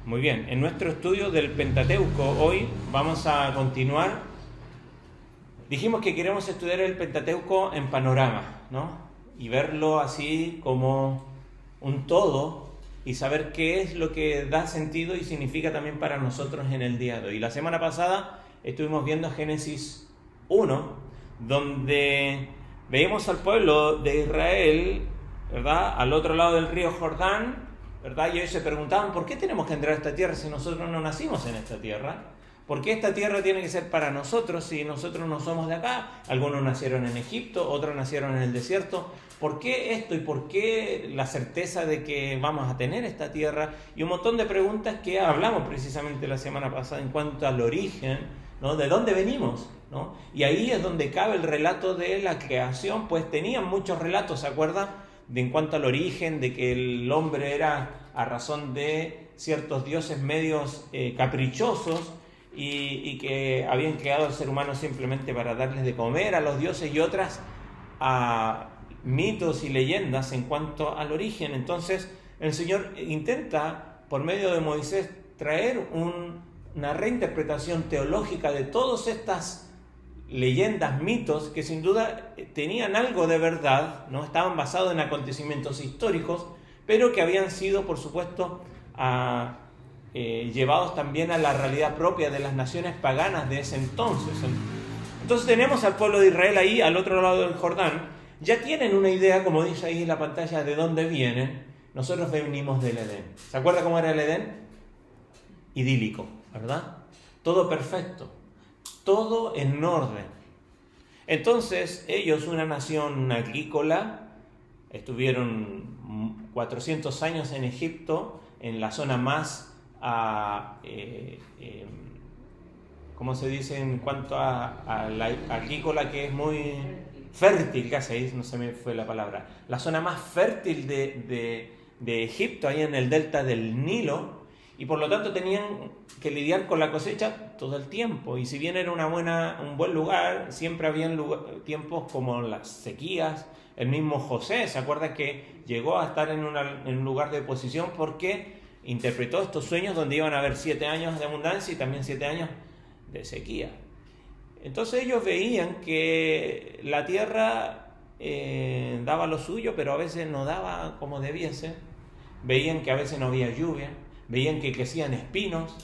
Muy bien, en nuestro estudio del Pentateuco hoy vamos a continuar. Dijimos que queremos estudiar el Pentateuco en panorama, ¿no? Y verlo así como un todo y saber qué es lo que da sentido y significa también para nosotros en el día de hoy. La semana pasada estuvimos viendo Génesis 1, donde veíamos al pueblo de Israel, ¿verdad?, al otro lado del río Jordán, ¿verdad? Y ellos se preguntaban, ¿por qué tenemos que entrar a esta tierra si nosotros no nacimos en esta tierra? ¿Por qué esta tierra tiene que ser para nosotros si nosotros no somos de acá? Algunos nacieron en Egipto, otros nacieron en el desierto. ¿Por qué esto y por qué la certeza de que vamos a tener esta tierra? Y un montón de preguntas que hablamos precisamente la semana pasada en cuanto al origen, ¿no? ¿De dónde venimos? ¿No? Y ahí es donde cabe el relato de la creación, pues tenían muchos relatos, ¿se acuerdan? De en cuanto al origen, de que el hombre era a razón de ciertos dioses medios caprichosos y que habían creado al ser humano simplemente para darles de comer a los dioses y otras mitos y leyendas en cuanto al origen. Entonces el Señor intenta por medio de Moisés traer una reinterpretación teológica de todas estas leyendas, mitos que sin duda tenían algo de verdad, ¿no? Estaban basados en acontecimientos históricos, pero que habían sido, por supuesto, llevados también a la realidad propia de las naciones paganas de ese entonces. Entonces tenemos al pueblo de Israel ahí, al otro lado del Jordán. Ya tienen una idea, como dice ahí en la pantalla, de dónde vienen. Nosotros venimos del Edén. ¿Se acuerda cómo era el Edén? Idílico, ¿verdad? Todo perfecto. Todo en orden. Entonces ellos, una nación agrícola, estuvieron 400 años en Egipto, en la zona más, ¿cómo se dice en cuanto a la agrícola, que es muy fértil, casi, no se me fue la palabra, la zona más fértil de Egipto, ahí en el delta del Nilo, y por lo tanto tenían que lidiar con la cosecha todo el tiempo. Y si bien era un buen lugar, siempre habían tiempos como las sequías. El mismo José, ¿se acuerda que llegó a estar en un lugar de oposición porque interpretó estos sueños donde iban a haber 7 años de abundancia y también 7 años de sequía? Entonces ellos veían que la tierra daba lo suyo, pero a veces no daba como debiese. Veían que a veces no había lluvia. Veían que crecían espinos,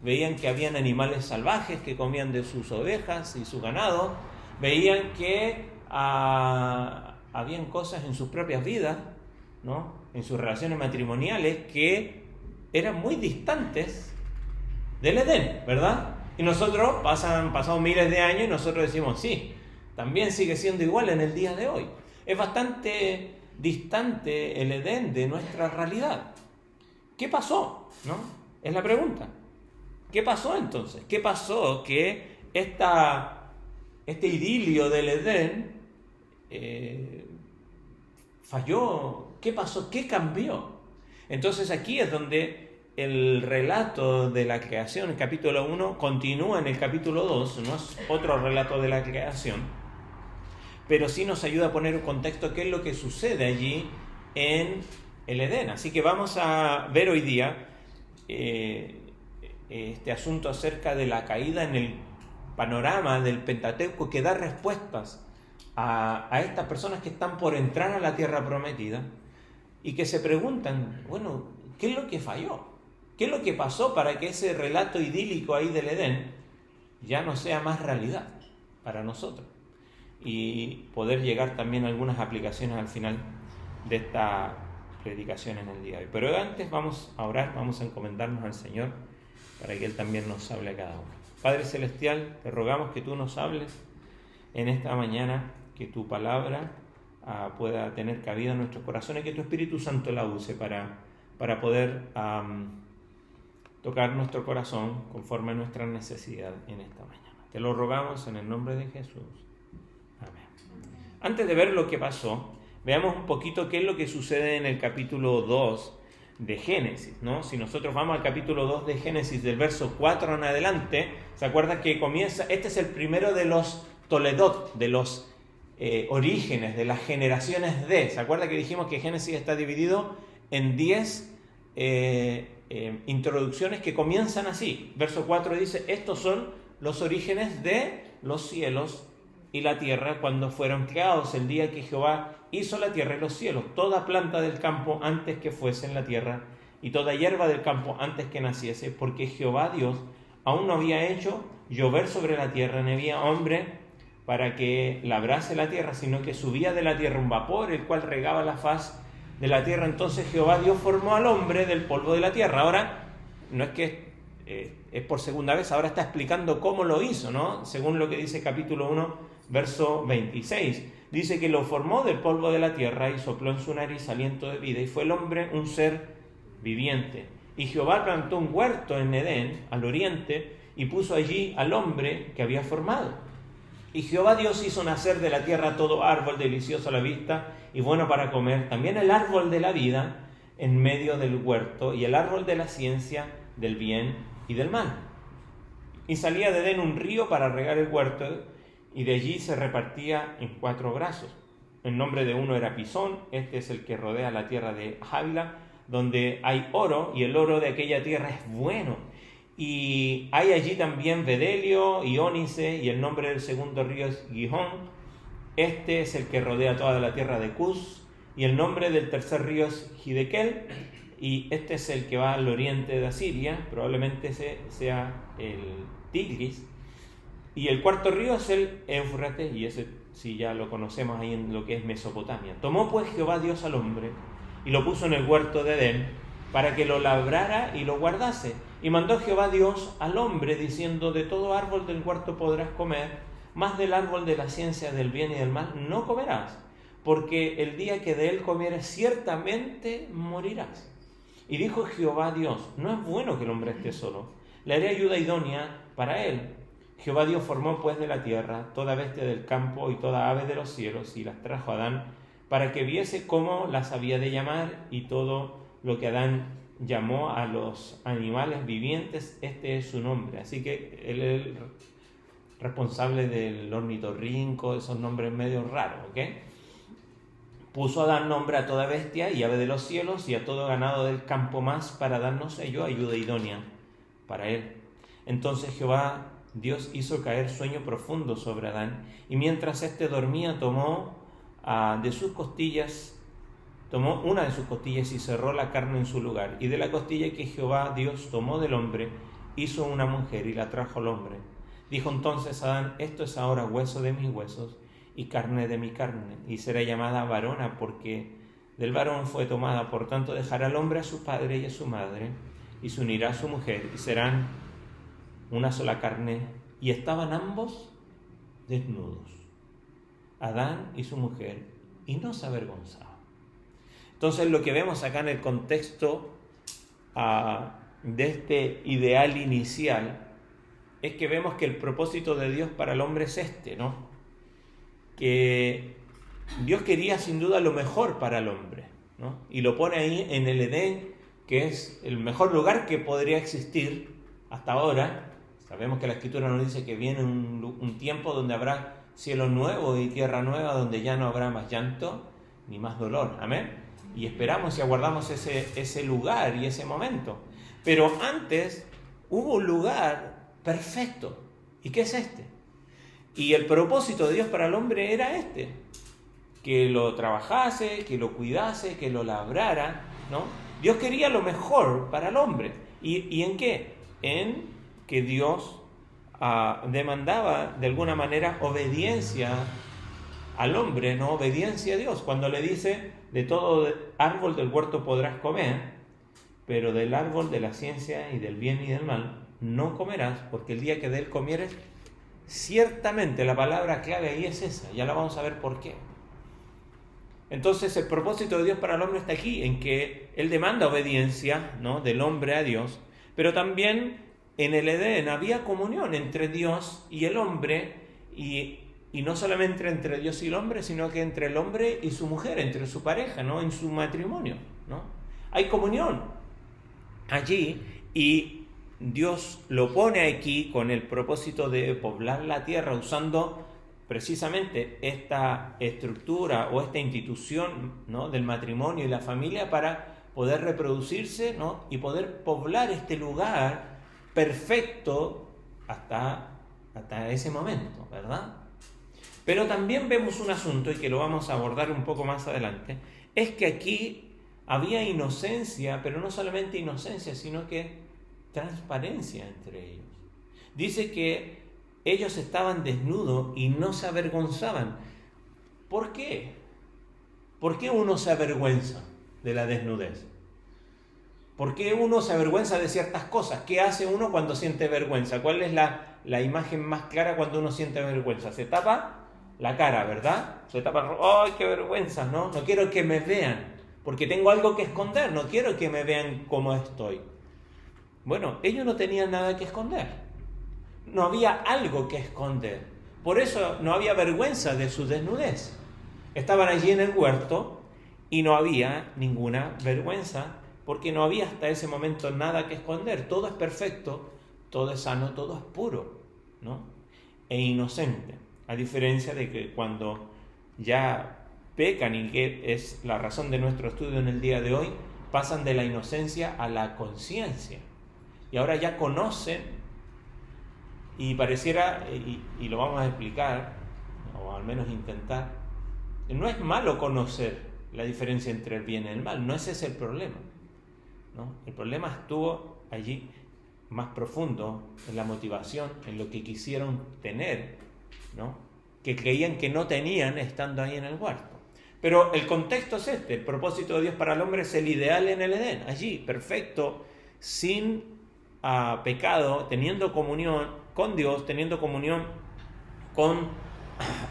veían que habían animales salvajes que comían de sus ovejas y su ganado, veían que habían cosas en sus propias vidas, ¿no?, en sus relaciones matrimoniales, que eran muy distantes del Edén, ¿verdad? Y nosotros pasaron miles de años y nosotros decimos, sí, también sigue siendo igual en el día de hoy. Es bastante distante el Edén de nuestra realidad. ¿Qué pasó? ¿No? Es la pregunta. ¿Qué pasó entonces? ¿Qué pasó que este idilio del Edén falló? ¿Qué pasó? ¿Qué cambió? Entonces aquí es donde el relato de la creación, el capítulo 1, continúa en el capítulo 2, no es otro relato de la creación, pero sí nos ayuda a poner un contexto qué es lo que sucede allí en el Edén. Así que vamos a ver hoy día este asunto acerca de la caída en el panorama del Pentateuco, que da respuestas a estas personas que están por entrar a la tierra prometida y que se preguntan, bueno, ¿qué es lo que falló? ¿Qué es lo que pasó para que ese relato idílico ahí del Edén ya no sea más realidad para nosotros? Y poder llegar también a algunas aplicaciones al final de esta predicación en el día de hoy. Pero antes vamos a orar, vamos a encomendarnos al Señor para que Él también nos hable a cada uno. Padre Celestial, te rogamos que tú nos hables en esta mañana, que tu palabra pueda tener cabida en nuestros corazones, que tu Espíritu Santo la use para poder tocar nuestro corazón conforme a nuestra necesidad en esta mañana. Te lo rogamos en el nombre de Jesús. Amén. Antes de ver lo que pasó, veamos un poquito qué es lo que sucede en el capítulo 2 de Génesis, ¿no? Si nosotros vamos al capítulo 2 de Génesis, del verso 4 en adelante, ¿se acuerdan que comienza? Este es el primero de los Toledot, de los orígenes, de las generaciones de. ¿Se acuerdan que dijimos que Génesis está dividido en 10 introducciones que comienzan así. Verso 4 dice: estos son los orígenes de los cielos y la tierra cuando fueron creados, el día que Jehová hizo la tierra y los cielos, toda planta del campo antes que fuese en la tierra, y toda hierba del campo antes que naciese, porque Jehová Dios aún no había hecho llover sobre la tierra, ni había hombre para que labrase la tierra, sino que subía de la tierra un vapor, el cual regaba la faz de la tierra. Entonces Jehová Dios formó al hombre del polvo de la tierra. Ahora, no es que es por segunda vez, ahora está explicando cómo lo hizo, ¿no? Según lo que dice capítulo 1, verso 26. Dice que lo formó del polvo de la tierra y sopló en su nariz aliento de vida, y fue el hombre un ser viviente. Y Jehová plantó un huerto en Edén, al oriente, y puso allí al hombre que había formado. Y Jehová Dios hizo nacer de la tierra todo árbol delicioso a la vista y bueno para comer, también el árbol de la vida en medio del huerto, y el árbol de la ciencia del bien y del mal. Y salía de Edén un río para regar el huerto, y de allí se repartía en 4 brazos. El nombre de uno era Pisón, este es el que rodea la tierra de Havila, donde hay oro, y el oro de aquella tierra es bueno. Y hay allí también bedelio y ónice, y el nombre del segundo río es Gihón. Este es el que rodea toda la tierra de Cus, y el nombre del tercer río es Hidekel, y este es el que va al oriente de Asiria, probablemente sea el Tigris. Y el cuarto río es el Éufrates, y ese sí ya lo conocemos ahí en lo que es Mesopotamia. Tomó pues Jehová Dios al hombre y lo puso en el huerto de Edén para que lo labrara y lo guardase. Y mandó Jehová Dios al hombre diciendo: de todo árbol del huerto podrás comer, mas del árbol de la ciencia del bien y del mal no comerás, porque el día que de él comieres ciertamente morirás. Y dijo Jehová Dios: no es bueno que el hombre esté solo, le haré ayuda idónea para él. Jehová Dios formó pues de la tierra toda bestia del campo y toda ave de los cielos, y las trajo a Adán para que viese cómo las había de llamar, y todo lo que Adán llamó a los animales vivientes, este es su nombre. Así que él es el responsable del ornitorrinco, esos nombres medio raros, ¿ok? Puso a Adán nombre a toda bestia y ave de los cielos y a todo ganado del campo, más para darnos ello ayuda idónea para él. Entonces Jehová Dios hizo caer sueño profundo sobre Adán, y mientras éste dormía tomó una de sus costillas y cerró la carne en su lugar. Y de la costilla que Jehová Dios tomó del hombre, hizo una mujer y la trajo al hombre. Dijo entonces Adán: esto es ahora hueso de mis huesos y carne de mi carne, y será llamada varona, porque del varón fue tomada. Por tanto dejará al hombre a su padre y a su madre, y se unirá a su mujer, y serán una sola carne. Y estaban ambos desnudos, Adán y su mujer, y no se avergonzaban. Entonces lo que vemos acá en el contexto de este ideal inicial es que vemos que el propósito de Dios para el hombre es este, ¿no? Que Dios quería sin duda lo mejor para el hombre, ¿no? Y lo pone ahí en el Edén, que es el mejor lugar que podría existir hasta ahora. Sabemos que la Escritura nos dice que viene un tiempo donde habrá cielo nuevo y tierra nueva, donde ya no habrá más llanto ni más dolor. Amén. Y esperamos y aguardamos ese lugar y ese momento. Pero antes hubo un lugar perfecto. ¿Y qué es este? Y el propósito de Dios para el hombre era este: que lo trabajase, que lo cuidase, que lo labrara, ¿no? Dios quería lo mejor para el hombre. ¿Y en qué? En que Dios demandaba de alguna manera obediencia al hombre, no obediencia a Dios. Cuando le dice: de todo árbol del huerto podrás comer, pero del árbol de la ciencia y del bien y del mal no comerás, porque el día que de él comieres, ciertamente, la palabra clave ahí es esa, ya la vamos a ver por qué. Entonces el propósito de Dios para el hombre está aquí, en que él demanda obediencia, ¿no?, del hombre a Dios, pero también en el Edén había comunión entre Dios y el hombre, y no solamente entre Dios y el hombre, sino que entre el hombre y su mujer, entre su pareja, ¿no?, en su matrimonio, ¿no? Hay comunión allí, y Dios lo pone aquí con el propósito de poblar la tierra, usando precisamente esta estructura o esta institución, ¿no?, del matrimonio y la familia para poder reproducirse, ¿no? Y poder poblar este lugar perfecto hasta ese momento, ¿verdad? Pero también vemos un asunto, y que lo vamos a abordar un poco más adelante, es que aquí había inocencia, pero no solamente inocencia, sino que transparencia entre ellos. Dice que ellos estaban desnudos y no se avergonzaban. ¿Por qué? ¿Por qué uno se avergüenza de la desnudez? ¿Por qué uno se avergüenza de ciertas cosas? ¿Qué hace uno cuando siente vergüenza? ¿Cuál es la imagen más clara cuando uno siente vergüenza? Se tapa la cara, ¿verdad? Se tapa, ¡ay, qué vergüenza! No quiero que me vean, porque tengo algo que esconder, no quiero que me vean como estoy. Bueno, ellos no tenían nada que esconder. No había algo que esconder. Por eso no había vergüenza de su desnudez. Estaban allí en el huerto y no había ninguna vergüenza, porque no había hasta ese momento nada que esconder. Todo es perfecto, todo es sano, todo es puro, ¿no? E inocente. A diferencia de que cuando ya pecan, y que es la razón de nuestro estudio en el día de hoy, pasan de la inocencia a la conciencia. Y ahora ya conocen, y pareciera, y lo vamos a explicar, o al menos intentar, no es malo conocer la diferencia entre el bien y el mal, no ese es el problema, ¿no? El problema estuvo allí más profundo, en la motivación, en lo que quisieron tener, ¿no? Que creían que no tenían estando ahí en el huerto. Pero el contexto es este: el propósito de Dios para el hombre es el ideal en el Edén, allí, perfecto, sin pecado, teniendo comunión con Dios, teniendo comunión con,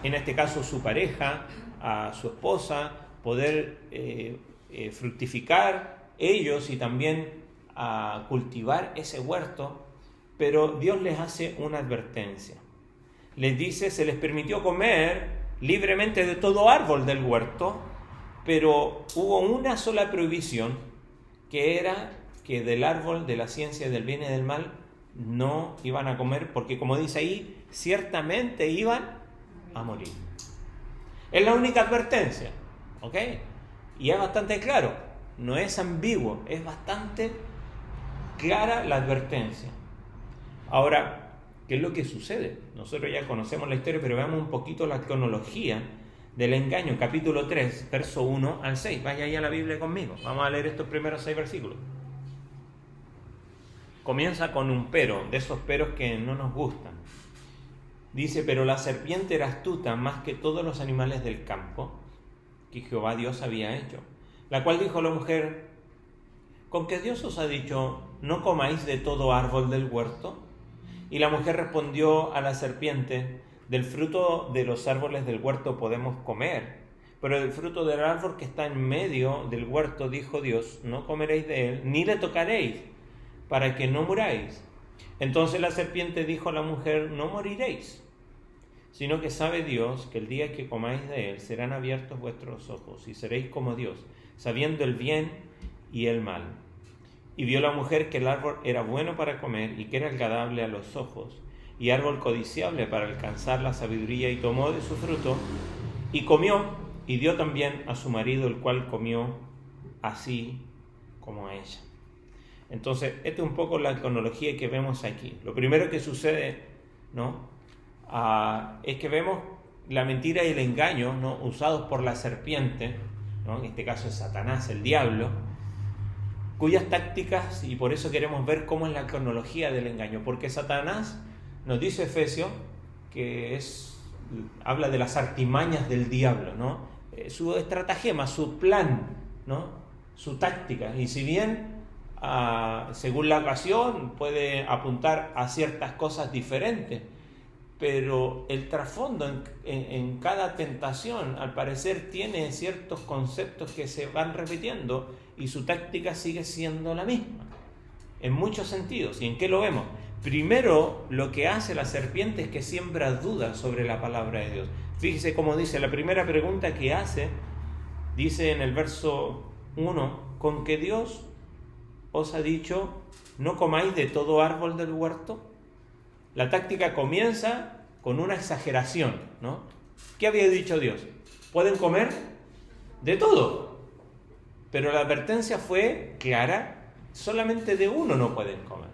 en este caso, su pareja, a su esposa, poder fructificar ellos y también cultivar ese huerto. Pero Dios les hace una advertencia. Les dice, se les permitió comer libremente de todo árbol del huerto, pero hubo una sola prohibición, que era que del árbol de la ciencia del bien y del mal no iban a comer, porque como dice ahí, ciertamente iban a morir. Es la única advertencia, ¿ok? Y es bastante claro, no es ambiguo, es bastante clara la advertencia. Ahora, ¿qué es lo que sucede? Nosotros ya conocemos la historia, pero veamos un poquito la cronología del engaño. Capítulo 3, verso 1 al 6. Vaya ahí a la Biblia conmigo. Vamos a leer estos primeros 6 versículos. Comienza con un pero, de esos peros que no nos gustan. Dice, pero la serpiente era astuta más que todos los animales del campo que Jehová Dios había hecho, la cual dijo a la mujer, ¿con qué Dios os ha dicho, no comáis de todo árbol del huerto? Y la mujer respondió a la serpiente, del fruto de los árboles del huerto podemos comer, pero del fruto del árbol que está en medio del huerto, dijo Dios, no comeréis de él, ni le tocaréis, para que no muráis. Entonces la serpiente dijo a la mujer, no moriréis, sino que sabe Dios que el día que comáis de él serán abiertos vuestros ojos y seréis como Dios, sabiendo el bien y el mal. Y vio la mujer que el árbol era bueno para comer y que era agradable a los ojos, y árbol codiciable para alcanzar la sabiduría, y tomó de su fruto y comió, y dio también a su marido, el cual comió así como a ella. Entonces, esta es un poco la cronología que vemos aquí. Lo primero que sucede, ¿no? Es que vemos la mentira y el engaño, ¿no? Usados por la serpiente, ¿no? En este caso es Satanás, el diablo, cuyas tácticas, y por eso queremos ver cómo es la cronología del engaño, porque Satanás, nos dice Efesios, que habla de las artimañas del diablo, ¿no? Su estratagema, su plan, ¿no? Su táctica, y si bien según la ocasión puede apuntar a ciertas cosas diferentes, pero el trasfondo en cada tentación al parecer tiene ciertos conceptos que se van repitiendo, y su táctica sigue siendo la misma en muchos sentidos. ¿Y en qué lo vemos? Primero, lo que hace la serpiente es que siembra dudas sobre la palabra de Dios. Fíjese cómo dice, la primera pregunta que hace, dice en el verso 1, ¿con qué Dios os ha dicho, no comáis de todo árbol del huerto? La táctica comienza con una exageración, ¿no? ¿Qué había dicho Dios? Pueden comer de todo. Pero la advertencia fue clara, solamente de uno no pueden comer,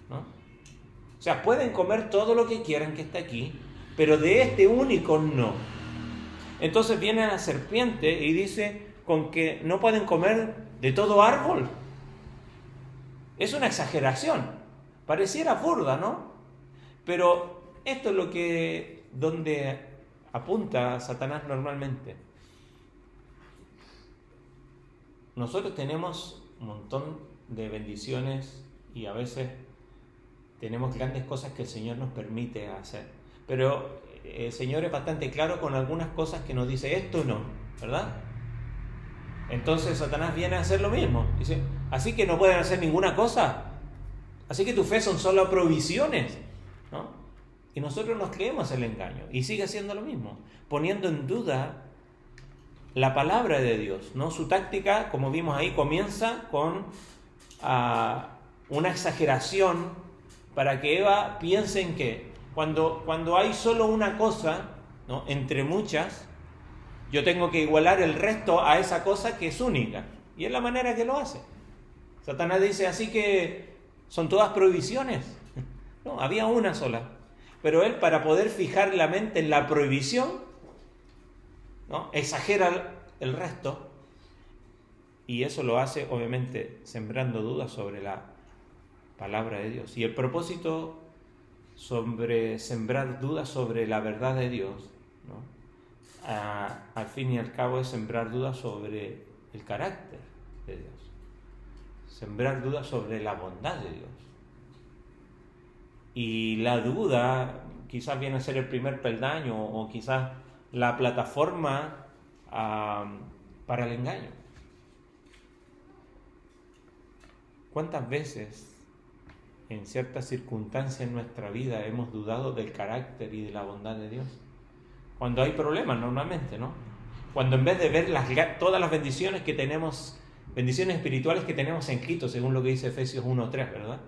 ¿no? O sea, pueden comer todo lo que quieran que está aquí, pero de este único no. Entonces viene la serpiente y dice con que no pueden comer de todo árbol. Es una exageración, pareciera burda, ¿no? Pero esto es donde apunta Satanás normalmente. Nosotros tenemos un montón de bendiciones y a veces tenemos grandes cosas que el Señor nos permite hacer. Pero el Señor es bastante claro con algunas cosas que nos dice esto no, ¿verdad? Entonces Satanás viene a hacer lo mismo. Dice, así que no pueden hacer ninguna cosa. Así que tu fe son solo provisiones, ¿no? Y nosotros nos creemos el engaño. Y sigue haciendo lo mismo, poniendo en duda la palabra de Dios, ¿no? Su táctica, como vimos ahí, comienza con una exageración para que Eva piense en que cuando hay solo una cosa, ¿no?, entre muchas, yo tengo que igualar el resto a esa cosa que es única. Y es la manera que lo hace. Satanás dice, así que son todas prohibiciones. No, había una sola. Pero él, para poder fijar la mente en la prohibición, ¿no?, exagera el resto. Y eso lo hace, obviamente, sembrando dudas sobre la palabra de Dios. Y el propósito sobre sembrar dudas sobre la verdad de Dios, ¿no?, al fin y al cabo es sembrar dudas sobre el carácter de Dios, sembrar dudas sobre la bondad de Dios. Y la duda quizás viene a ser el primer peldaño o quizás la plataforma para el engaño. ¿Cuántas veces en ciertas circunstancias en nuestra vida hemos dudado del carácter y de la bondad de Dios? Cuando hay problemas normalmente, ¿no? Cuando en vez de ver todas las bendiciones que tenemos, bendiciones espirituales que tenemos en Cristo, según lo que dice Efesios 1:3, ¿verdad?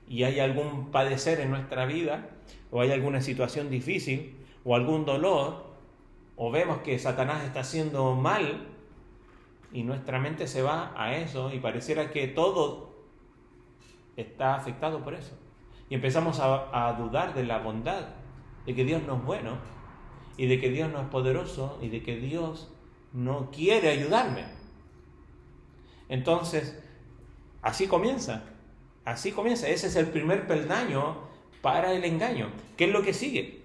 Y hay algún padecer en nuestra vida, o hay alguna situación difícil, o algún dolor, o vemos que Satanás está haciendo mal, y nuestra mente se va a eso, y pareciera que todo está afectado por eso. Y empezamos a dudar de la bondad, de que Dios no es bueno, y de que Dios no es poderoso, y de que Dios no quiere ayudarme. Entonces, así comienza, ese es el primer peldaño para el engaño. ¿Qué es lo que sigue?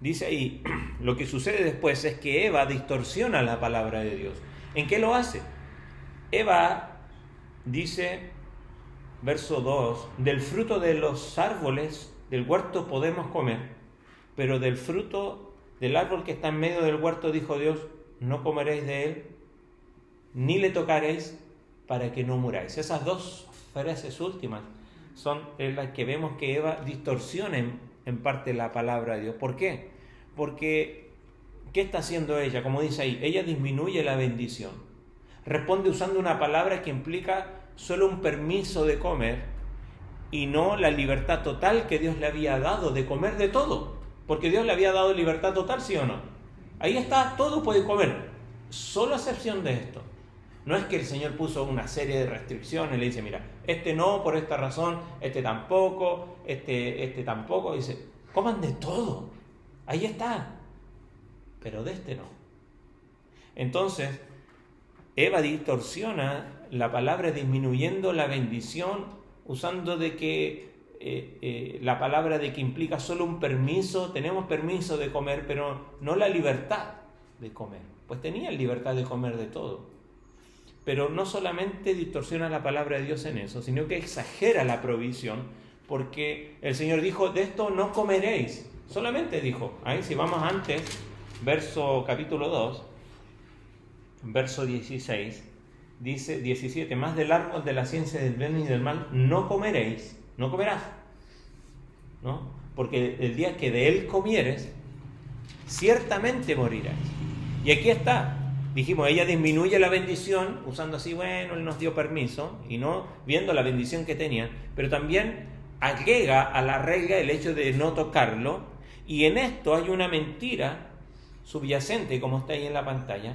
Dice ahí, lo que sucede después es que Eva distorsiona la palabra de Dios. ¿En qué lo hace? Eva dice, verso 2, del fruto de los árboles del huerto podemos comer, pero del fruto del árbol que está en medio del huerto, dijo Dios, no comeréis de él, ni le tocaréis, para que no muráis. Esas dos frases últimas son las que vemos que Eva distorsiona en parte la palabra de Dios. ¿Por qué? Porque, ¿qué está haciendo ella? Como dice ahí, ella disminuye la bendición. Responde usando una palabra que implica solo un permiso de comer, y no la libertad total que Dios le había dado de comer de todo, porque Dios le había dado libertad total, ¿sí o no? Ahí está, todo puede comer, solo a excepción de esto. No es que el Señor puso una serie de restricciones, le dice, mira, este no por esta razón, este tampoco, este tampoco, dice, coman de todo, ahí está, pero de este no. Entonces, Eva distorsiona la palabra disminuyendo la bendición, usando de que la palabra de que implica solo un permiso, tenemos permiso de comer, pero no la libertad de comer. Pues tenía libertad de comer de todo. Pero no solamente distorsiona la palabra de Dios en eso, sino que exagera la provisión, porque el Señor dijo, de esto no comeréis. Solamente dijo, ahí si vamos antes, capítulo 2, verso 16, dice 17, más del árbol de la ciencia del bien y del mal no comeréis, no comerás, ¿no? Porque el día que de él comieres, ciertamente morirás. Y aquí está, dijimos, ella disminuye la bendición, usando así, bueno, él nos dio permiso, y no viendo la bendición que tenía, pero también agrega a la regla el hecho de no tocarlo, y en esto hay una mentira subyacente, como está ahí en la pantalla,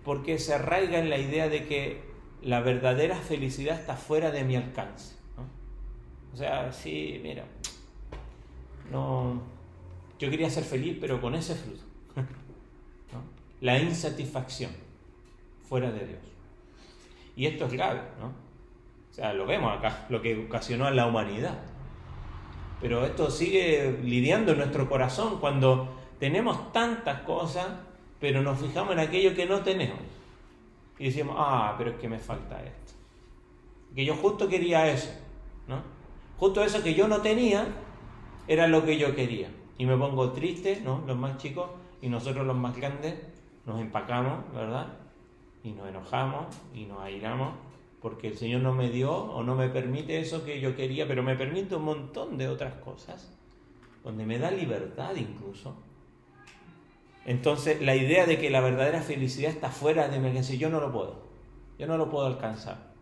porque se arraiga en la idea de que la verdadera felicidad está fuera de mi alcance, ¿no? O sea, sí, mira, no, yo quería ser feliz, pero con ese fruto, ¿no? La insatisfacción fuera de Dios. Y esto es grave, ¿no? O sea, lo vemos acá, lo que ocasionó a la humanidad. Pero esto sigue lidiando en nuestro corazón cuando tenemos tantas cosas, pero nos fijamos en aquello que no tenemos. Y decimos, pero es que me falta esto. Que yo justo quería eso, ¿no? Justo eso que yo no tenía era lo que yo quería. Y me pongo triste, ¿no? Los más chicos, y nosotros los más grandes nos empacamos, ¿verdad? Y nos enojamos y nos airamos porque el Señor no me dio o no me permite eso que yo quería, pero me permite un montón de otras cosas, donde me da libertad incluso. Entonces, la idea de que la verdadera felicidad está fuera de emergencia, yo no lo puedo alcanzar.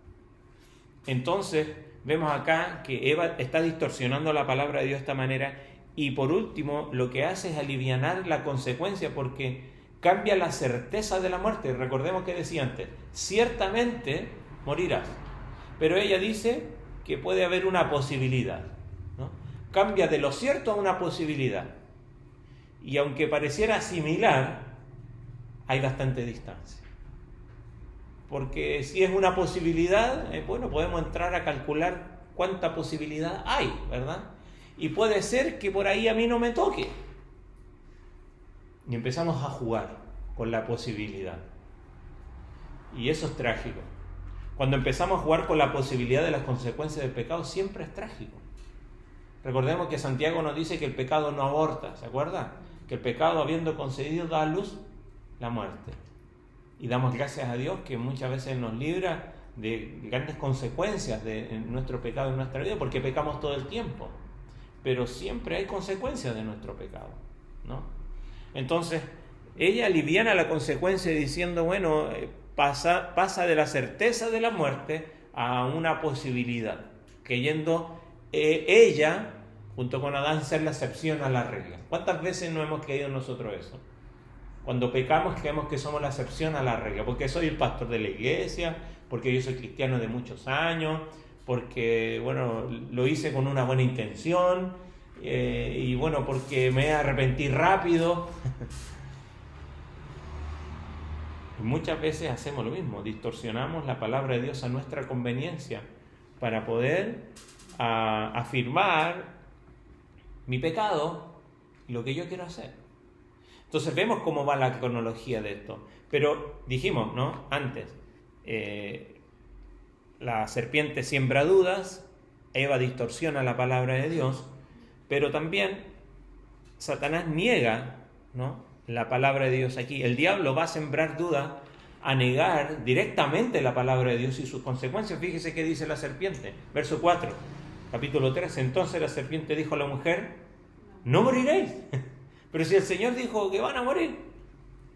Entonces, vemos acá que Eva está distorsionando la palabra de Dios de esta manera, y por último, lo que hace es alivianar la consecuencia, porque cambia la certeza de la muerte. Recordemos que decía antes, ciertamente morirás, pero ella dice que puede haber una posibilidad, ¿no? Cambia de lo cierto a una posibilidad. Y aunque pareciera similar, hay bastante distancia. Porque si es una posibilidad, bueno, podemos entrar a calcular cuánta posibilidad hay, ¿verdad? Y puede ser que por ahí a mí no me toque. Y empezamos a jugar con la posibilidad. Y eso es trágico. Cuando empezamos a jugar con la posibilidad de las consecuencias del pecado, siempre es trágico. Recordemos que Santiago nos dice que el pecado no aborta, ¿se acuerda? Que el pecado, habiendo concedido, da a luz la muerte. Y damos gracias a Dios que muchas veces nos libra de grandes consecuencias de nuestro pecado en nuestra vida, porque pecamos todo el tiempo. Pero siempre hay consecuencias de nuestro pecado, ¿no? Entonces, ella aliviana la consecuencia diciendo, bueno, pasa de la certeza de la muerte a una posibilidad, creyendo ella, junto con Adán, ser la excepción a la regla. ¿Cuántas veces no hemos creído nosotros eso? Cuando pecamos creemos que somos la excepción a la regla, porque soy el pastor de la iglesia, porque yo soy cristiano de muchos años, porque, bueno, lo hice con una buena intención, y bueno, porque me arrepentí rápido. Y muchas veces hacemos lo mismo, distorsionamos la palabra de Dios a nuestra conveniencia para poder afirmar mi pecado y lo que yo quiero hacer. Entonces vemos cómo va la cronología de esto. Pero dijimos, ¿no? Antes, la serpiente siembra dudas, Eva distorsiona la palabra de Dios, pero también Satanás niega, ¿no?, la palabra de Dios aquí. El diablo va a sembrar dudas, a negar directamente la palabra de Dios y sus consecuencias. Fíjese qué dice la serpiente, verso 4, capítulo 3. Entonces la serpiente dijo a la mujer, no moriréis. Pero si el Señor dijo que van a morir,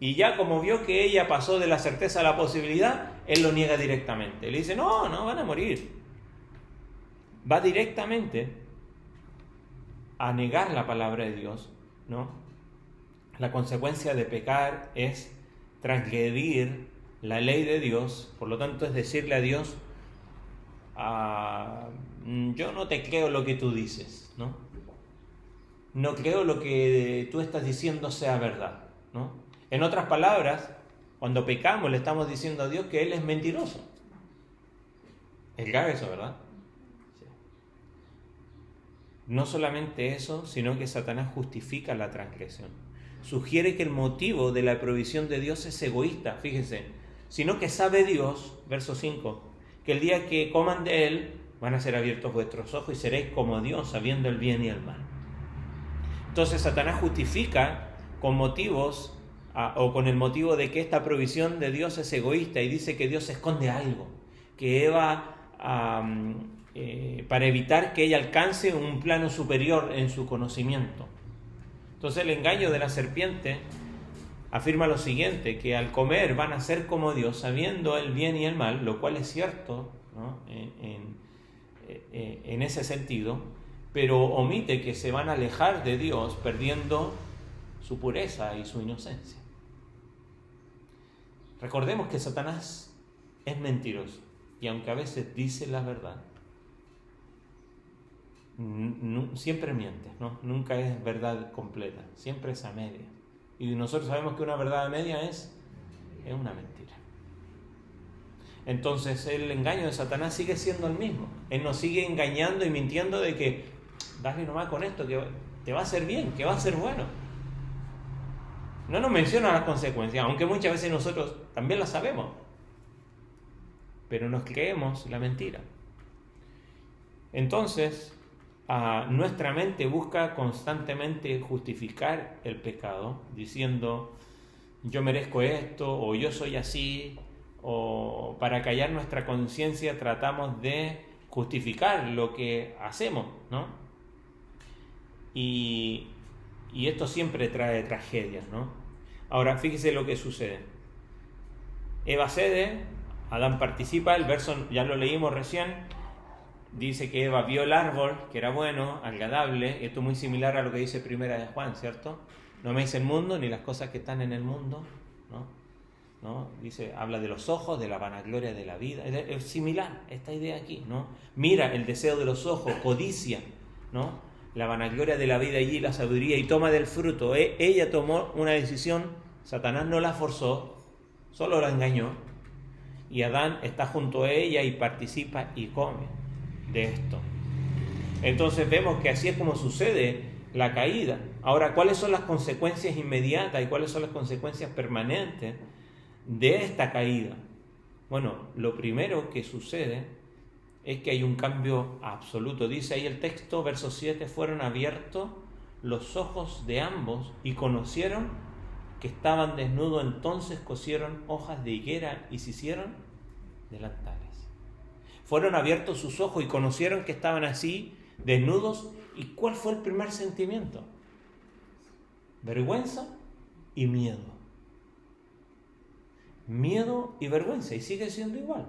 y ya como vio que ella pasó de la certeza a la posibilidad, él lo niega directamente. Le dice, no van a morir. Va directamente a negar la palabra de Dios, ¿no? La consecuencia de pecar es transgredir la ley de Dios, por lo tanto es decirle a Dios, yo no te creo lo que tú dices, ¿no? No creo lo que tú estás diciendo sea verdad, ¿no? En otras palabras, cuando pecamos le estamos diciendo a Dios que Él es mentiroso. Es grave eso, ¿verdad? Sí. No solamente eso, sino que Satanás justifica la transgresión. Sugiere que el motivo de la provisión de Dios es egoísta, fíjense, sino que sabe Dios, verso 5, que el día que coman de Él van a ser abiertos vuestros ojos y seréis como Dios, sabiendo el bien y el mal. Entonces Satanás justifica con motivos o con el motivo de que esta provisión de Dios es egoísta y dice que Dios esconde algo, que Eva, para evitar que ella alcance un plano superior en su conocimiento. Entonces el engaño de la serpiente afirma lo siguiente, que al comer van a ser como Dios, sabiendo el bien y el mal, lo cual es cierto, ¿no?, en ese sentido, pero omite que se van a alejar de Dios perdiendo su pureza y su inocencia. Recordemos que Satanás es mentiroso y aunque a veces dice la verdad, siempre miente, ¿no? Nunca es verdad completa, siempre es a media. Y nosotros sabemos que una verdad a media es una mentira. Entonces el engaño de Satanás sigue siendo el mismo. Él nos sigue engañando y mintiendo de que dale nomás con esto, que te va a hacer bien, que va a ser bueno. No nos menciona las consecuencias, aunque muchas veces nosotros también las sabemos, pero nos creemos la mentira. Entonces, nuestra mente busca constantemente justificar el pecado, diciendo yo merezco esto, o yo soy así, o para callar nuestra conciencia tratamos de justificar lo que hacemos, ¿no? Y esto siempre trae tragedias, ¿no? Ahora, fíjese lo que sucede. Eva cede, Adán participa, el verso ya lo leímos recién, dice que Eva vio el árbol, que era bueno, agradable, esto es muy similar a lo que dice Primera de Juan, ¿cierto? No améis el mundo ni las cosas que están en el mundo, ¿no? Dice, habla de los ojos, de la vanagloria de la vida, es similar esta idea aquí, ¿no? Mira el deseo de los ojos, codicia, ¿no? La vanagloria de la vida allí, la sabiduría, y toma del fruto. Ella tomó una decisión, Satanás no la forzó, solo la engañó, y Adán está junto a ella y participa y come de esto. Entonces vemos que así es como sucede la caída. Ahora, ¿cuáles son las consecuencias inmediatas y cuáles son las consecuencias permanentes de esta caída? Bueno, lo primero que sucede es que hay un cambio absoluto. Dice ahí el texto, verso 7, fueron abiertos los ojos de ambos y conocieron que estaban desnudos, entonces cosieron hojas de higuera y se hicieron delantales. Fueron abiertos sus ojos y conocieron que estaban así, desnudos. ¿Y cuál fue el primer sentimiento? Vergüenza y miedo. Miedo y vergüenza, y sigue siendo igual.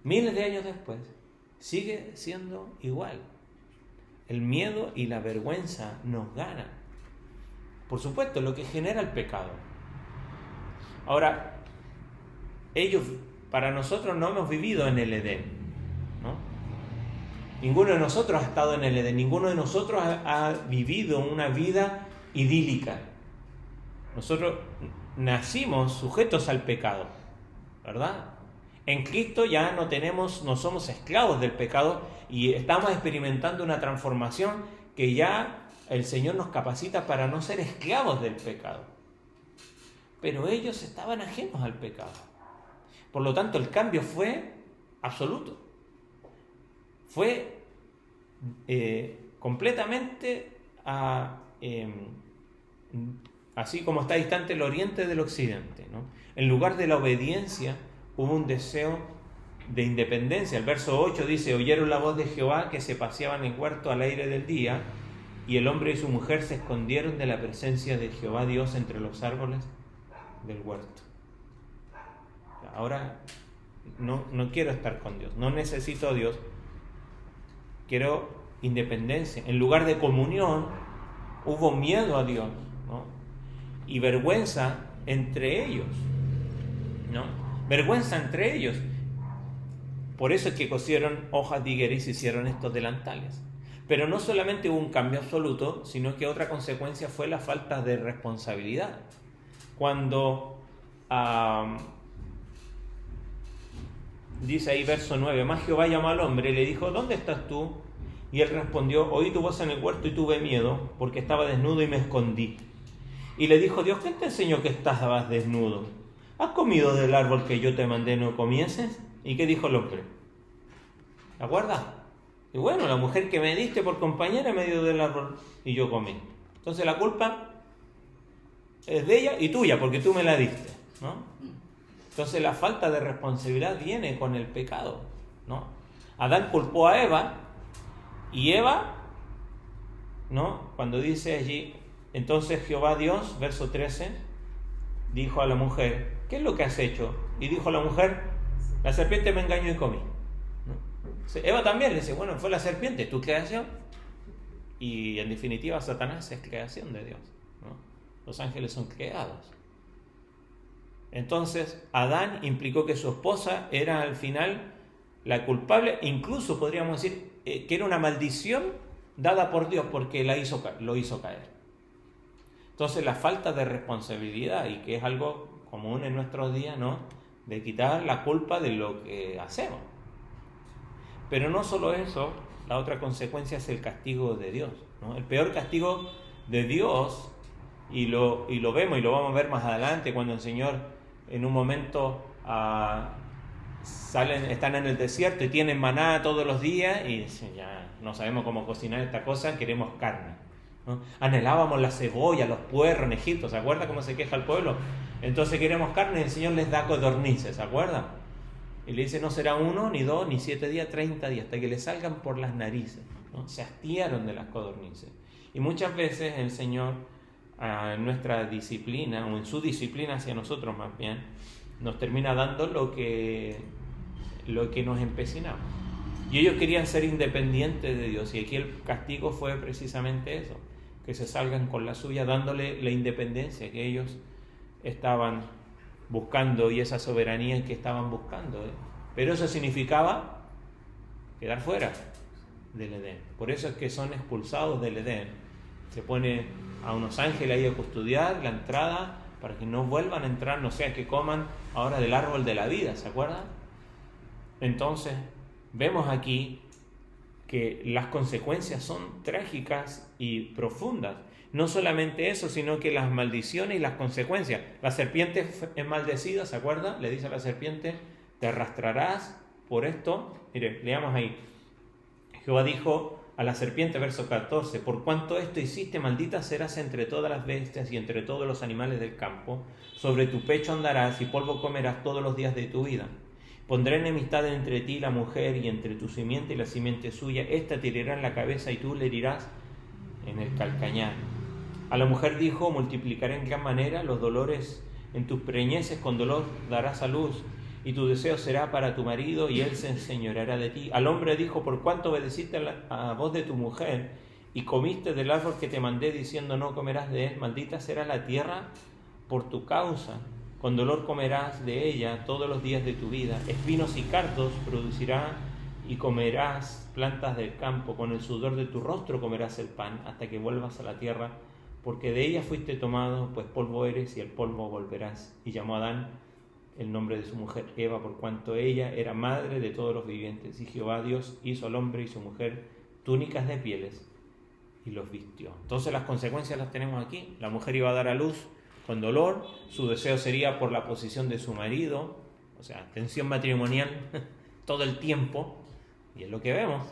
Miles de años después, sigue siendo igual. El miedo y la vergüenza nos ganan. Por supuesto, lo que genera el pecado. Ahora, para nosotros no hemos vivido en el Edén, ¿no? Ninguno de nosotros ha estado en el Edén, ninguno de nosotros ha vivido una vida idílica. Nosotros nacimos sujetos al pecado, ¿verdad? En Cristo ya no somos esclavos del pecado y estamos experimentando una transformación que ya el Señor nos capacita para no ser esclavos del pecado. Pero ellos estaban ajenos al pecado. Por lo tanto, el cambio fue absoluto. Fue completamente así como está distante el oriente del occidente, ¿no? En lugar de la obediencia, hubo un deseo de independencia. El verso 8 dice, oyeron la voz de Jehová que se paseaban en el huerto al aire del día, y el hombre y su mujer se escondieron de la presencia de Jehová Dios entre los árboles del huerto. Ahora no quiero estar con Dios, no necesito a Dios, quiero independencia. En lugar de comunión, hubo miedo a Dios, ¿no? Y vergüenza entre ellos, ¿no? Vergüenza entre ellos. Por eso es que cosieron hojas de higuera y se hicieron estos delantales. Pero no solamente hubo un cambio absoluto, sino que otra consecuencia fue la falta de responsabilidad. Cuando dice ahí verso 9, más Jehová llamó al hombre y le dijo, ¿dónde estás tú? Y él respondió, oí tu voz en el huerto y tuve miedo, porque estaba desnudo y me escondí. Y le dijo Dios, ¿quién te enseñó que estabas desnudo? ¿Has comido del árbol que yo te mandé no comieses? ¿Y qué dijo el hombre? ¿Te acuerdas? Y bueno, la mujer que me diste por compañera me dio del árbol y yo comí. Entonces la culpa es de ella y tuya, porque tú me la diste, ¿no? Entonces la falta de responsabilidad viene con el pecado, ¿no? Adán culpó a Eva y Eva, ¿no? Cuando dice allí, entonces Jehová Dios, verso 13, dijo a la mujer, ¿qué es lo que has hecho? Y dijo a la mujer, la serpiente me engañó y comí, ¿no? Eva también le dice, bueno, fue la serpiente, tu creación. Y en definitiva Satanás es creación de Dios, ¿no? Los ángeles son creados. Entonces, Adán implicó que su esposa era al final la culpable, incluso podríamos decir que era una maldición dada por Dios porque lo hizo caer. Entonces, la falta de responsabilidad, y que es algo común en nuestros días, ¿no?, de quitar la culpa de lo que hacemos. Pero no solo eso, la otra consecuencia es el castigo de Dios, ¿no? El peor castigo de Dios, y lo vemos y lo vamos a ver más adelante cuando el Señor en un momento están en el desierto y tienen maná todos los días y dicen, ya no sabemos cómo cocinar esta cosa, queremos carne, ¿no? Anhelábamos la cebolla, los puerros en Egipto, ¿se acuerda cómo se queja el pueblo? Entonces queremos carne y el Señor les da codornices, ¿se acuerda? Y le dice, no será 1, ni 2, ni 7 días, 30 días, hasta que le salgan por las narices, ¿no? Se hastiaron de las codornices. Y muchas veces el Señor, en nuestra disciplina, o en su disciplina hacia nosotros más bien, nos termina dando lo que nos empecinamos. Y ellos querían ser independientes de Dios, y aquí el castigo fue precisamente eso, que se salgan con la suya, dándole la independencia que ellos estaban buscando y esa soberanía que estaban buscando, ¿eh? Pero eso significaba quedar fuera del Edén. Por eso es que son expulsados del Edén. Se pone a unos ángeles ahí a custodiar la entrada para que no vuelvan a entrar, no sea que coman ahora del árbol de la vida, ¿se acuerdan? Entonces, vemos aquí que las consecuencias son trágicas y profundas. No solamente eso, sino que las maldiciones y las consecuencias. La serpiente es maldecida, ¿se acuerda? Le dice a la serpiente, te arrastrarás por esto. Mire, leamos ahí. Jehová dijo a la serpiente, verso 14, por cuanto esto hiciste, maldita serás entre todas las bestias y entre todos los animales del campo. Sobre tu pecho andarás y polvo comerás todos los días de tu vida. Pondré enemistad entre ti y la mujer, y entre tu simiente y la simiente suya. Esta te herirá en la cabeza y tú le herirás en el calcañar. A la mujer dijo, multiplicaré en gran manera los dolores en tus preñeces, con dolor darás a luz, y tu deseo será para tu marido, y él se enseñoreará de ti. Al hombre dijo, por cuanto obedeciste a voz de tu mujer, y comiste del árbol que te mandé, diciendo, no comerás de él, maldita será la tierra por tu causa. Con dolor comerás de ella todos los días de tu vida. Espinos y cardos producirá, y comerás plantas del campo. Con el sudor de tu rostro comerás el pan, hasta que vuelvas a la tierra, porque de ella fuiste tomado, pues polvo eres y al polvo volverás. Y llamó a Adán el nombre de su mujer Eva, por cuanto ella era madre de todos los vivientes. Y Jehová Dios hizo al hombre y su mujer túnicas de pieles y los vistió. Entonces las consecuencias las tenemos aquí. La mujer iba a dar a luz con dolor, su deseo sería por la posición de su marido, o sea, tensión matrimonial todo el tiempo, y es lo que vemos.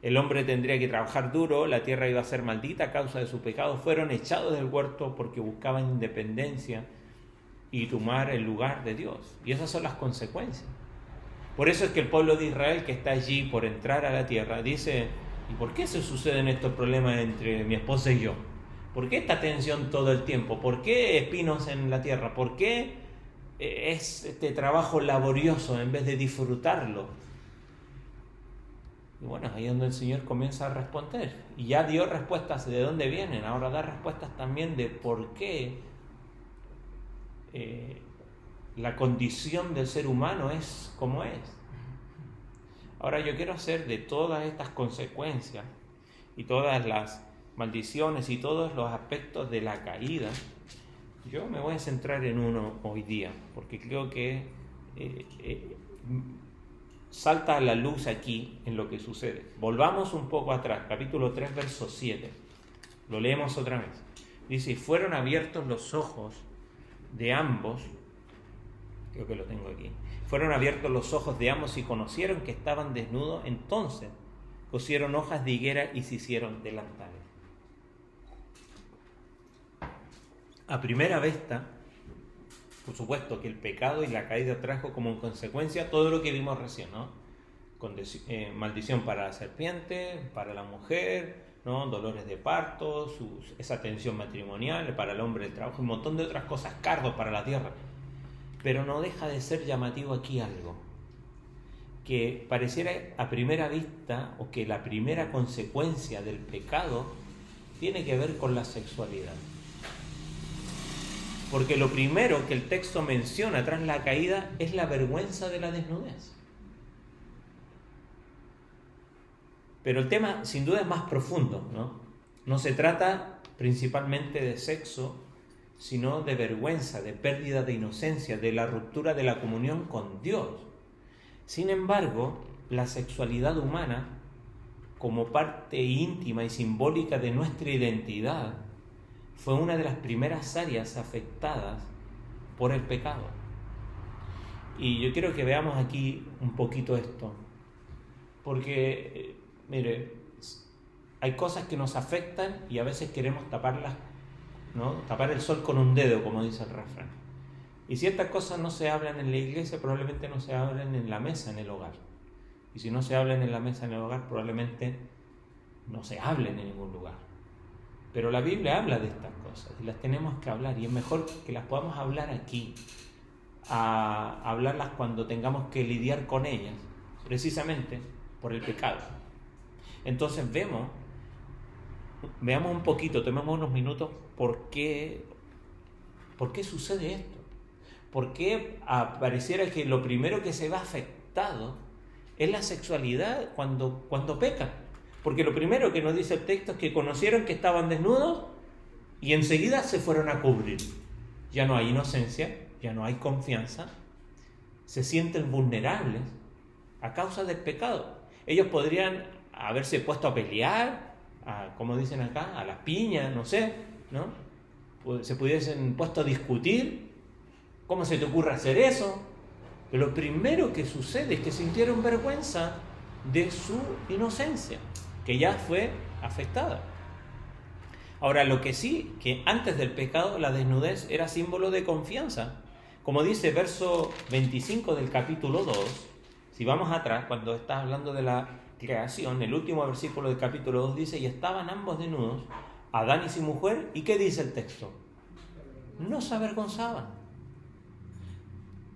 El hombre tendría que trabajar duro, la tierra iba a ser maldita a causa de su pecado. Fueron echados del huerto porque buscaban independencia y tomar el lugar de Dios. Y esas son las consecuencias. Por eso es que el pueblo de Israel, que está allí por entrar a la tierra, dice, ¿y por qué se suceden estos problemas entre mi esposa y yo? ¿Por qué esta tensión todo el tiempo? ¿Por qué espinos en la tierra? ¿Por qué es este trabajo laborioso en vez de disfrutarlo? Y bueno, ahí es donde el Señor comienza a responder. Y ya dio respuestas de dónde vienen. Ahora da respuestas también de por qué la condición del ser humano es como es. Ahora yo quiero hacer de todas estas consecuencias y todas las maldiciones y todos los aspectos de la caída, yo me voy a centrar en uno hoy día, porque creo que salta a la luz aquí en lo que sucede. Volvamos un poco atrás, capítulo 3, verso 7. Lo leemos otra vez. Dice, y fueron abiertos los ojos de ambos, creo que lo tengo aquí, fueron abiertos los ojos de ambos y conocieron que estaban desnudos, entonces cosieron hojas de higuera y se hicieron delantales. A primera vista, por supuesto que el pecado y la caída trajo como consecuencia todo lo que vimos recién, ¿no? Maldición para la serpiente, para la mujer, ¿no? Dolores de parto, esa tensión matrimonial, para el hombre el trabajo, un montón de otras cosas, cardos para la tierra. Pero no deja de ser llamativo aquí algo, que pareciera a primera vista, o que la primera consecuencia del pecado tiene que ver con la sexualidad. Porque lo primero que el texto menciona tras la caída es la vergüenza de la desnudez. Pero el tema sin duda es más profundo, ¿no? No se trata principalmente de sexo, sino de vergüenza, de pérdida de inocencia, de la ruptura de la comunión con Dios. Sin embargo, la sexualidad humana, como parte íntima y simbólica de nuestra identidad, fue una de las primeras áreas afectadas por el pecado. Y yo quiero que veamos aquí un poquito esto, porque, mire, hay cosas que nos afectan y a veces queremos taparlas, ¿no? Tapar el sol con un dedo, como dice el refrán. Y si estas cosas no se hablan en la iglesia, probablemente no se hablen en la mesa, en el hogar. Y si no se hablan en la mesa, en el hogar, probablemente no se hablen en ningún lugar. Pero la Biblia habla de estas cosas y las tenemos que hablar, y es mejor que las podamos hablar aquí, a hablarlas cuando tengamos que lidiar con ellas, precisamente por el pecado. Entonces veamos un poquito, tomemos unos minutos, ¿por qué sucede esto? ¿Por qué pareciera que lo primero que se ve afectado es la sexualidad cuando pecan? Porque lo primero que nos dice el texto es que conocieron que estaban desnudos y enseguida se fueron a cubrir. Ya no hay inocencia, ya no hay confianza, se sienten vulnerables a causa del pecado. Ellos podrían haberse puesto a pelear, como dicen acá, a las piñas, no sé, ¿no? Se pudiesen puesto a discutir. ¿Cómo se te ocurre hacer eso? Pero lo primero que sucede es que sintieron vergüenza de su inocencia, que ya fue afectada. Ahora, lo que sí, que antes del pecado la desnudez era símbolo de confianza. Como dice verso 25 del capítulo 2, si vamos atrás, cuando está hablando de la creación, el último versículo del capítulo 2 dice: y estaban ambos desnudos, Adán y su mujer, ¿y qué dice el texto? No se avergonzaban.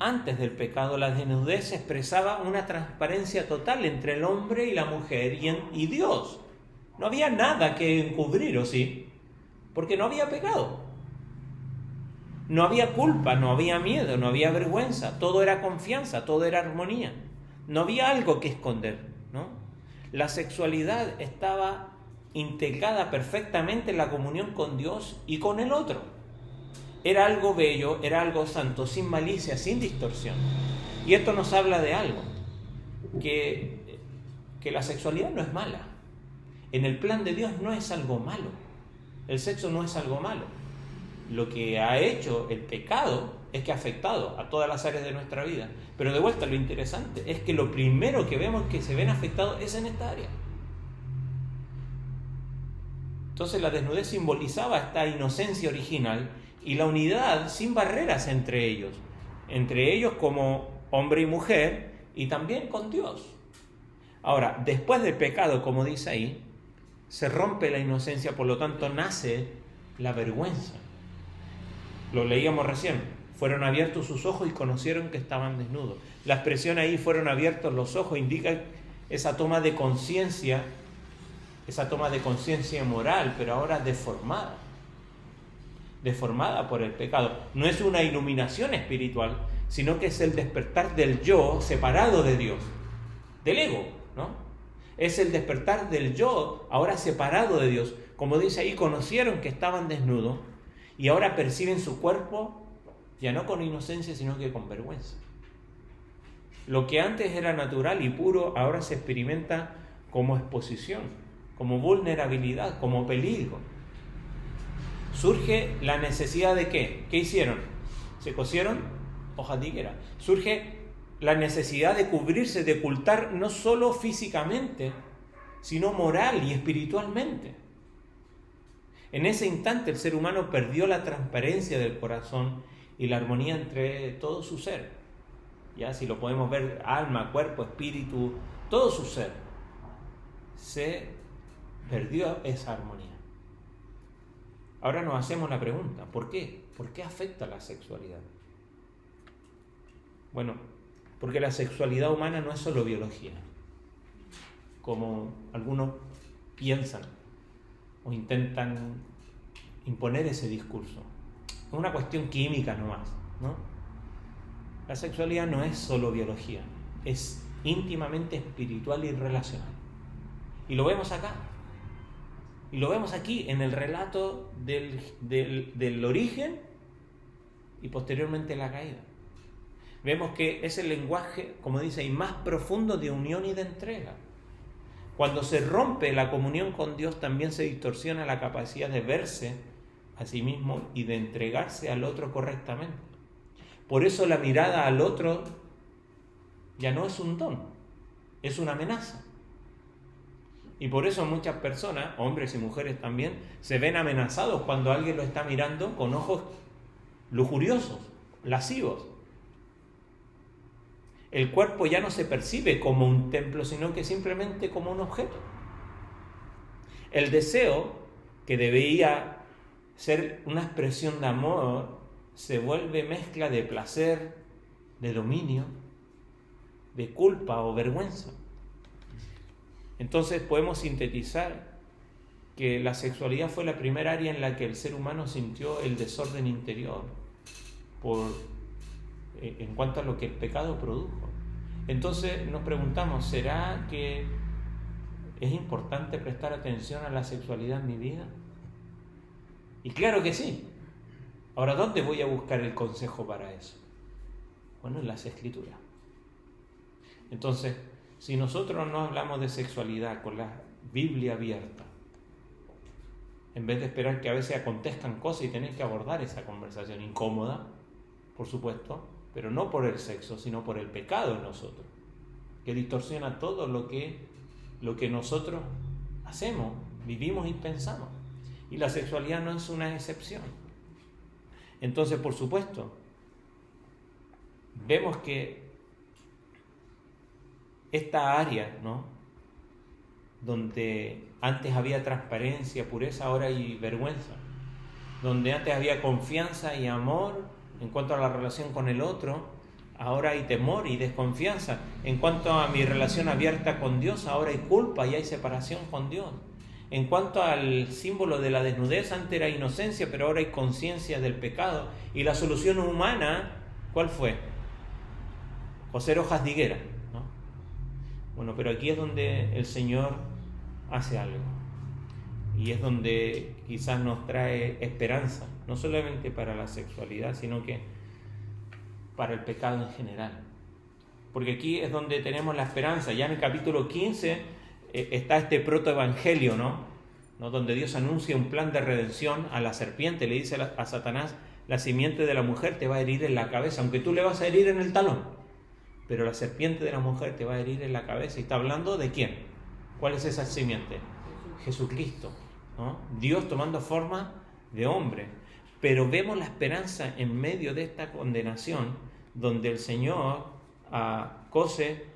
Antes del pecado, la desnudez expresaba una transparencia total entre el hombre y la mujer y Dios. No había nada que encubrir, ¿o sí? Porque no había pecado. No había culpa, no había miedo, no había vergüenza. Todo era confianza, todo era armonía. No había algo que esconder, ¿no? La sexualidad estaba integrada perfectamente en la comunión con Dios y con el otro. Era algo bello, era algo santo, sin malicia, sin distorsión. Y esto nos habla de algo, que la sexualidad no es mala. En el plan de Dios no es algo malo. El sexo no es algo malo. Lo que ha hecho el pecado es que ha afectado a todas las áreas de nuestra vida. Pero de vuelta, lo interesante es que lo primero que vemos que se ven afectados es en esta área. Entonces la desnudez simbolizaba esta inocencia original y la unidad sin barreras entre ellos como hombre y mujer, y también con Dios. Ahora, después del pecado, como dice ahí, se rompe la inocencia, por lo tanto nace la vergüenza. Lo leíamos recién: fueron abiertos sus ojos y conocieron que estaban desnudos. La expresión ahí, fueron abiertos los ojos, indica esa toma de conciencia moral, pero ahora deformada por el pecado. No es una iluminación espiritual, sino que es el despertar del yo separado de Dios, del ego, ¿no? Es el despertar del yo ahora separado de Dios. Como dice ahí, conocieron que estaban desnudos y ahora perciben su cuerpo ya no con inocencia, sino que con vergüenza. Lo que antes era natural y puro ahora se experimenta como exposición, como vulnerabilidad, como peligro. Surge la necesidad de ¿qué? ¿Qué hicieron? ¿Se cosieron hojas de higuera? Surge la necesidad de cubrirse, de ocultar, no solo físicamente, sino moral y espiritualmente. En ese instante el ser humano perdió la transparencia del corazón y la armonía entre todo su ser. Ya, si lo podemos ver, alma, cuerpo, espíritu, todo su ser, se perdió esa armonía. Ahora nos hacemos la pregunta, ¿por qué? ¿Por qué afecta la sexualidad? Bueno, porque la sexualidad humana no es solo biología, como algunos piensan o intentan imponer ese discurso. una cuestión química nomás, ¿no? La sexualidad no es solo biología, es íntimamente espiritual y relacional. Y lo vemos acá. Y lo vemos aquí en el relato del origen y posteriormente la caída. Vemos que es el lenguaje, como dice, y más profundo de unión y de entrega. Cuando se rompe la comunión con Dios, también se distorsiona la capacidad de verse a sí mismo y de entregarse al otro correctamente. Por eso la mirada al otro ya no es un don, es una amenaza. Y por eso muchas personas, hombres y mujeres también, se ven amenazados cuando alguien lo está mirando con ojos lujuriosos, lascivos. El cuerpo ya no se percibe como un templo, sino que simplemente como un objeto. El deseo, que debía ser una expresión de amor, se vuelve mezcla de placer, de dominio, de culpa o vergüenza. Entonces podemos sintetizar que la sexualidad fue la primera área en la que el ser humano sintió el desorden interior en cuanto a lo que el pecado produjo. Entonces nos preguntamos, ¿será que es importante prestar atención a la sexualidad en mi vida? Y claro que sí. Ahora, ¿dónde voy a buscar el consejo para eso? Bueno, en las Escrituras. Entonces, si nosotros no hablamos de sexualidad con la Biblia abierta, en vez de esperar que a veces acontezcan cosas y tener que abordar esa conversación incómoda, por supuesto, pero no por el sexo, sino por el pecado en nosotros, que distorsiona todo lo que nosotros hacemos, vivimos y pensamos. Y la sexualidad no es una excepción. Entonces, por supuesto, vemos que esta área, ¿no?, donde antes había transparencia, pureza, ahora hay vergüenza. Donde antes había confianza y amor en cuanto a la relación con el otro, ahora hay temor y desconfianza. En cuanto a mi relación abierta con Dios, ahora hay culpa y hay separación con Dios. En cuanto al símbolo de la desnudez, antes era inocencia, pero ahora hay conciencia del pecado. Y la solución humana, ¿cuál fue? Coser hojas de higuera, ¿no? Bueno, pero aquí es donde el Señor hace algo. Y es donde quizás nos trae esperanza, no solamente para la sexualidad, sino que para el pecado en general. Porque aquí es donde tenemos la esperanza. Ya en el capítulo 15 está este protoevangelio, ¿no? Donde Dios anuncia un plan de redención a la serpiente. Le dice a Satanás, la simiente de la mujer te va a herir en la cabeza, aunque tú le vas a herir en el talón. Pero la serpiente de la mujer te va a herir en la cabeza. ¿Y está hablando de quién? ¿Cuál es esa simiente? Jesucristo, ¿no? Dios tomando forma de hombre. Pero vemos la esperanza en medio de esta condenación, donde el Señor cose,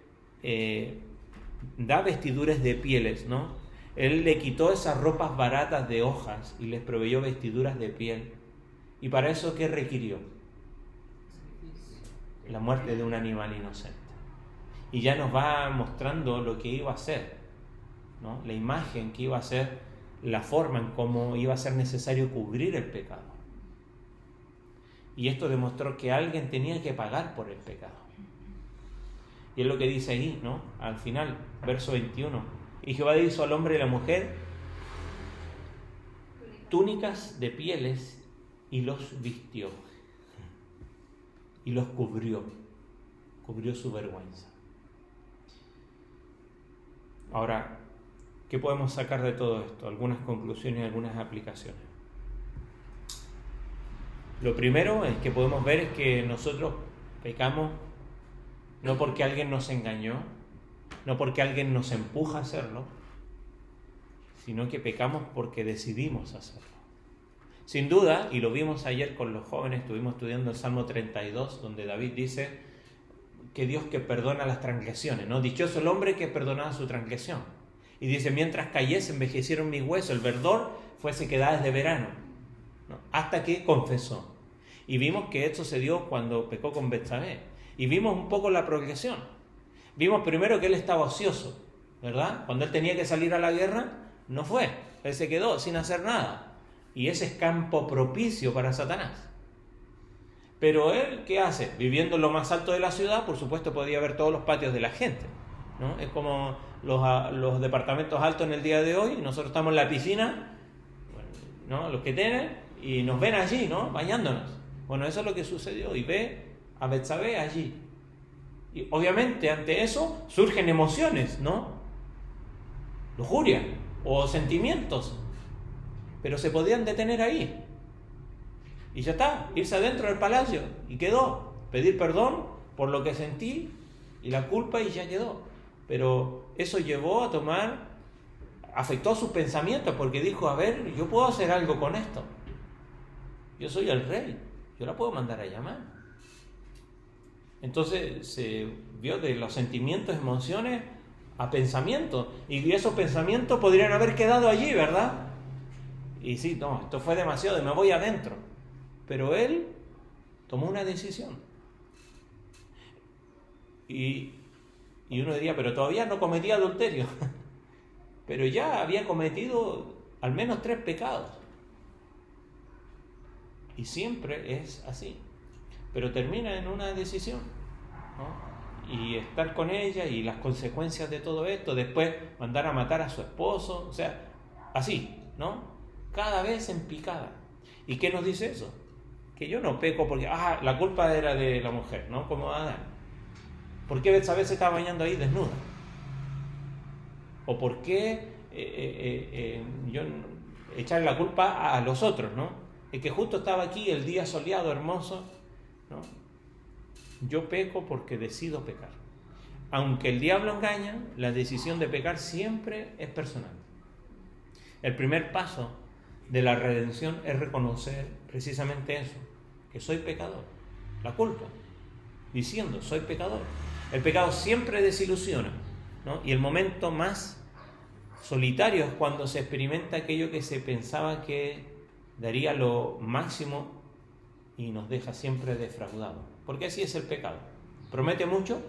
da vestiduras de pieles, ¿no? Él le quitó esas ropas baratas de hojas y les proveyó vestiduras de piel. ¿Y para eso qué requirió? La muerte de un animal inocente. Y ya nos va mostrando lo que iba a ser, ¿no? La imagen que iba a ser, la forma en cómo iba a ser necesario cubrir el pecado. Y esto demostró que alguien tenía que pagar por el pecado. Y es lo que dice ahí, ¿no? Al final, verso 21. Y Jehová hizo al hombre y a la mujer túnicas de pieles y los vistió. Y los cubrió su vergüenza. Ahora, ¿qué podemos sacar de todo esto? Algunas conclusiones y algunas aplicaciones. Lo primero es que podemos ver es que nosotros pecamos no porque alguien nos engañó, no porque alguien nos empuja a hacerlo, sino que pecamos porque decidimos hacerlo. Sin duda, y lo vimos ayer con los jóvenes, estuvimos estudiando el Salmo 32, donde David dice que Dios que perdona las transgresiones, ¿no? Dichoso el hombre que perdonaba su transgresión. Y dice, mientras cayese, envejecieron mis huesos, el verdor fue sequedades de verano, ¿no? Hasta que confesó. Y vimos que esto se dio cuando pecó con Betsabé. Y vimos un poco la progresión. Vimos primero que él estaba ocioso, ¿verdad? Cuando él tenía que salir a la guerra, no fue. Él se quedó sin hacer nada. Y ese es campo propicio para Satanás. Pero él, ¿qué hace? Viviendo en lo más alto de la ciudad, por supuesto podía ver todos los patios de la gente, ¿no? Es como los departamentos altos en el día de hoy. Nosotros estamos en la piscina, ¿no? Los que tienen, y nos ven allí, ¿no? Bañándonos. Bueno, eso es lo que sucedió, y ve a Betsabé allí. Y obviamente ante eso surgen emociones, ¿no? Lujuria o sentimientos, pero se podían detener ahí. Y ya está, irse adentro del palacio, y quedó. Pedir perdón por lo que sentí y la culpa, y ya quedó. Pero eso llevó a afectó sus pensamientos, porque dijo, a ver, yo puedo hacer algo con esto. Yo soy el rey, yo la puedo mandar a llamar. Entonces se vio de los sentimientos, emociones, a pensamientos. Y esos pensamientos podrían haber quedado allí, ¿verdad? Y sí, no, esto fue demasiado, y me voy adentro. Pero él tomó una decisión. Y uno diría, pero todavía no cometía adulterio. Pero ya había cometido al menos 3 pecados. Y siempre es así. Pero termina en una decisión, ¿no? Y estar con ella, y las consecuencias de todo esto, después mandar a matar a su esposo, o sea, así, ¿no? Cada vez en picada. ¿Y qué nos dice eso? Que yo no peco porque, la culpa era de la mujer, ¿no? Como Adán. ¿Por qué Betsabé se estaba bañando ahí desnuda? ¿O por qué yo echar la culpa a los otros, ¿no? El que justo estaba aquí el día soleado, hermoso, ¿no? Yo peco porque decido pecar. Aunque el diablo engaña, la decisión de pecar siempre es personal. El primer paso de la redención es reconocer precisamente eso, que soy pecador, la culpa, diciendo soy pecador. El pecado siempre desilusiona, ¿no? Y el momento más solitario es cuando se experimenta aquello que se pensaba que daría lo máximo y nos deja siempre defraudados. Porque así es el pecado. Promete mucho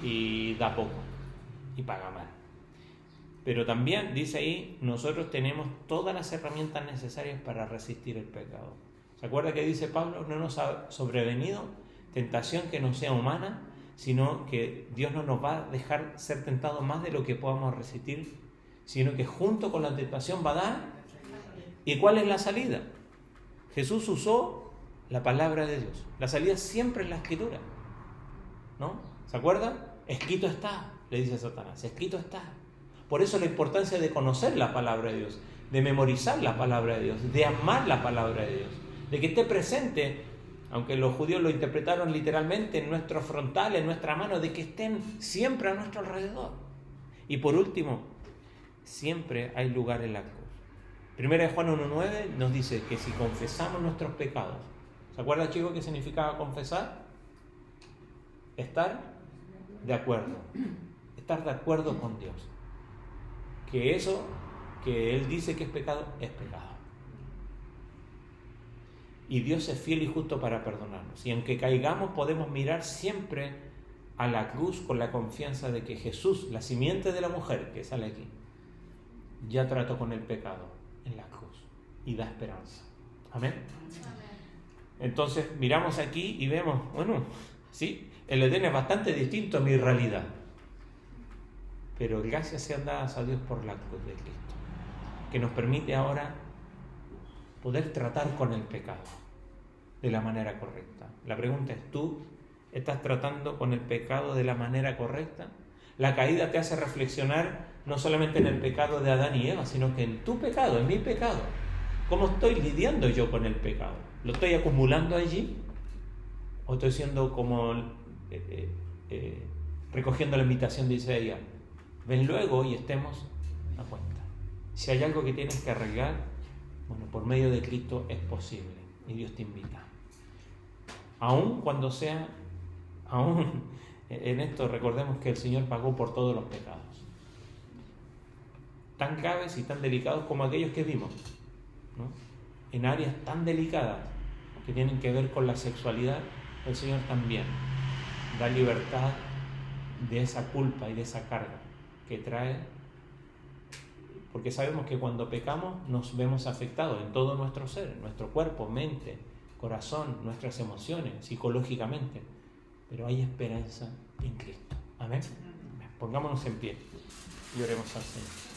y da poco y paga mal. Pero también dice ahí, nosotros tenemos todas las herramientas necesarias para resistir el pecado. ¿Se acuerda que dice Pablo? No nos ha sobrevenido tentación que no sea humana, sino que Dios no nos va a dejar ser tentados más de lo que podamos resistir, sino que junto con la tentación va a dar. ¿Y cuál es la salida? Jesús usó la palabra de Dios. La salida siempre es la Escritura, ¿no? ¿Se acuerda? Escrito está, le dice Satanás, escrito está. Por eso la importancia de conocer la palabra de Dios, de memorizar la palabra de Dios, de amar la palabra de Dios, de que esté presente, aunque los judíos lo interpretaron literalmente, en nuestro frontal, en nuestra mano, de que estén siempre a nuestro alrededor. Y por último, siempre hay lugar en la cruz. Primera de Juan 1:9 nos dice que si confesamos nuestros pecados, ¿se acuerda, chicos, qué significaba confesar? Estar de acuerdo con Dios. Que eso que Él dice que es pecado, es pecado. Y Dios es fiel y justo para perdonarnos. Y aunque caigamos, podemos mirar siempre a la cruz con la confianza de que Jesús, la simiente de la mujer que sale aquí, ya trató con el pecado en la cruz y da esperanza. Amén. Entonces miramos aquí y vemos, bueno, sí, el Edén es bastante distinto a mi realidad. Pero gracias sean dadas a Dios por la cruz de Cristo, que nos permite ahora poder tratar con el pecado de la manera correcta. La pregunta es, ¿tú estás tratando con el pecado de la manera correcta? La caída te hace reflexionar no solamente en el pecado de Adán y Eva, sino que en tu pecado, en mi pecado. ¿Cómo estoy lidiando yo con el pecado? ¿Lo estoy acumulando allí? ¿O estoy siendo como recogiendo la invitación de Isaías? Ven luego y estemos a cuenta. Si hay algo que tienes que arreglar, bueno, por medio de Cristo es posible y Dios te invita. Aún en esto recordemos que el Señor pagó por todos los pecados, tan graves y tan delicados como aquellos que vimos, ¿no? En áreas tan delicadas que tienen que ver con la sexualidad, el Señor también da libertad de esa culpa y de esa carga que trae, porque sabemos que cuando pecamos nos vemos afectados en todo nuestro ser, en nuestro cuerpo, mente, corazón, nuestras emociones, psicológicamente, pero hay esperanza en Cristo. Amén. Pongámonos en pie y oremos al Señor.